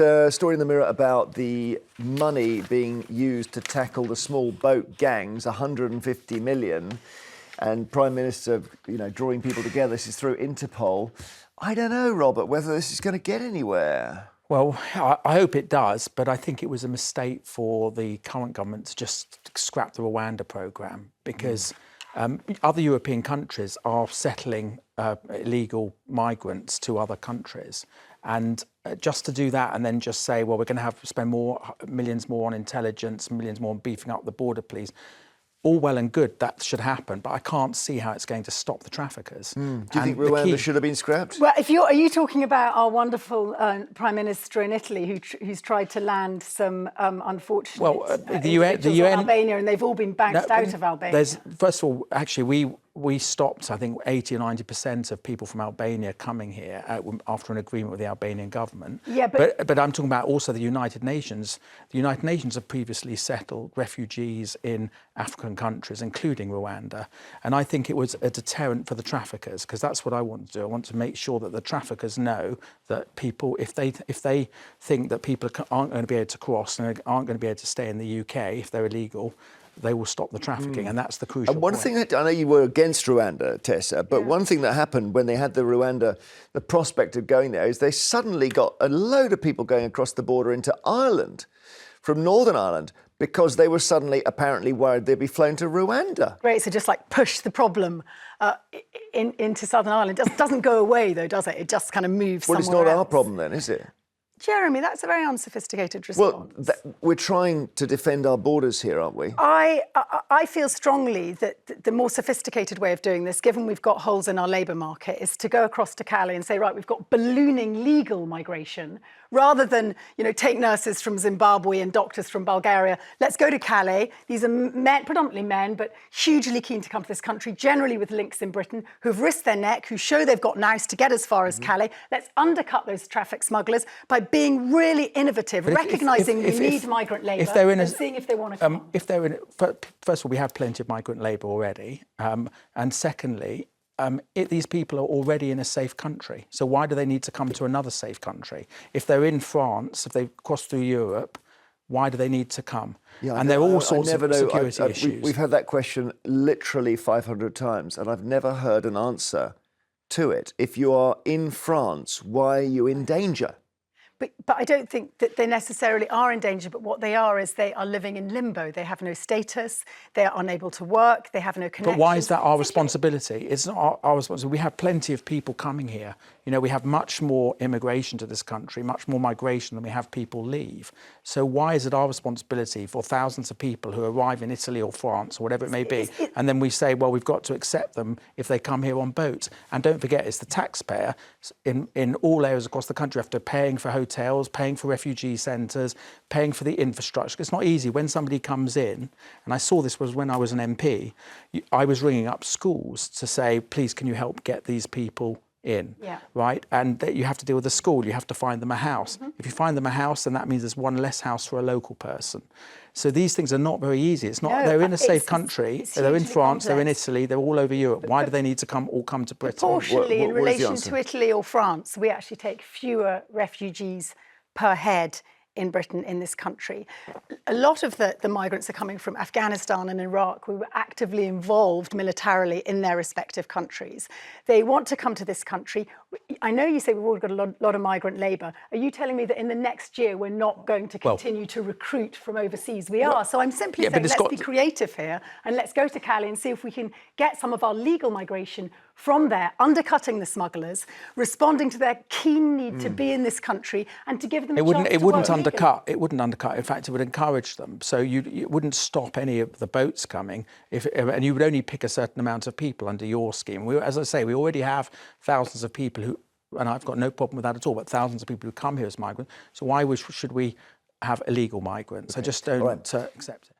A story in the Mirror about the money being used to tackle the small boat gangs, 150 million, and Prime Minister, drawing people together. This is through Interpol. I don't know, Robert, whether this is going to get anywhere. Well, I hope it does, but I think it was a mistake for the current government to just scrap the Rwanda programme because other European countries are settling illegal migrants to other countries. And just to do that and then just say, well, we're going to have to spend millions more on intelligence, millions more on beefing up the border police. All well and good, that should happen, but I can't see how it's going to stop the traffickers. Do you think Rwanda should have been scrapped? Well, are you talking about our wonderful Prime Minister in Italy who's tried to land some unfortunate individuals in Albania, and they've all been bounced out of Albania? First of all, actually, we stopped, I think, 80 or 90% of people from Albania coming here after an agreement with the Albanian government. Yeah, but I'm talking about also the United Nations. The United Nations have previously settled refugees in African countries, including Rwanda. And I think it was a deterrent for the traffickers, because that's what I want to do. I want to make sure that the traffickers know that people, if they think that people aren't going to be able to cross and aren't going to be able to stay in the UK if they're illegal, they will stop the trafficking, and that's the crucial point. One thing that, I know you were against Rwanda, Tessa, but one thing that happened when they had the prospect of going there, is they suddenly got a load of people going across the border into Ireland, from Northern Ireland, because they were suddenly apparently worried they'd be flown to Rwanda. Great, so just like push the problem into Southern Ireland. It doesn't go away though, does it? It just kind of moves somewhere else. Well, it's not our problem then, is it? Jeremy, that's a very unsophisticated response. Well, we're trying to defend our borders here, aren't we? I feel strongly that the more sophisticated way of doing this, given we've got holes in our labour market, is to go across to Calais and say, right, we've got ballooning legal migration, rather than, take nurses from Zimbabwe and doctors from Bulgaria. Let's go to Calais. These are men, predominantly men, but hugely keen to come to this country, generally with links in Britain, who've risked their neck, who show they've got nous to get as far as Calais. Let's undercut those traffic smugglers by being really innovative, recognising we need migrant labour and seeing if they want to come. First of all, we have plenty of migrant labour already. And secondly, these people are already in a safe country. So why do they need to come to another safe country? If they're in France, if they've crossed through Europe, why do they need to come? Yeah, and there are all sorts of security issues. We've had that question literally 500 times, and I've never heard an answer to it. If you are in France, why are you in danger? But I don't think that they necessarily are in danger, but what they are is they are living in limbo. They have no status, they are unable to work, they have no connection. But why is that our responsibility? It's not our responsibility. We have plenty of people coming here. We have much more immigration to this country, much more migration than we have people leave. So why is it our responsibility for thousands of people who arrive in Italy or France or whatever it may be, and then we say, well, we've got to accept them if they come here on boats? And don't forget, it's the taxpayer in all areas across the country after paying for hotels, paying for refugee centres, paying for the infrastructure. It's not easy when somebody comes in, and I saw this was when I was an MP, I was ringing up schools to say, please, can you help get these people in, right? And you have to deal with the school, you have to find them a house. If you find them a house, then that means there's one less house for a local person. So these things are not very easy. It's not, they're in a safe country, they're in France, they're in Italy, they're all over Europe. Why do they need to all come to Britain? Proportionally, in relation to Italy or France, we actually take fewer refugees per head in Britain, in this country. A lot of the migrants are coming from Afghanistan and Iraq, who were actively involved militarily in their respective countries. They want to come to this country. I know you say we've already got a lot of migrant labour. Are you telling me that in the next year we're not going to continue to recruit from overseas? We are. So I'm simply saying let's be creative here and let's go to Calais and see if we can get some of our legal migration from there, undercutting the smugglers, responding to their keen need to be in this country and to give them a chance to work. It wouldn't undercut. In fact, it would encourage them. So you wouldn't stop any of the boats coming, and you would only pick a certain amount of people under your scheme. As I say, we already have thousands of people who, and I've got no problem with that at all, but thousands of people who come here as migrants. So why should we have illegal migrants? I just don't accept it.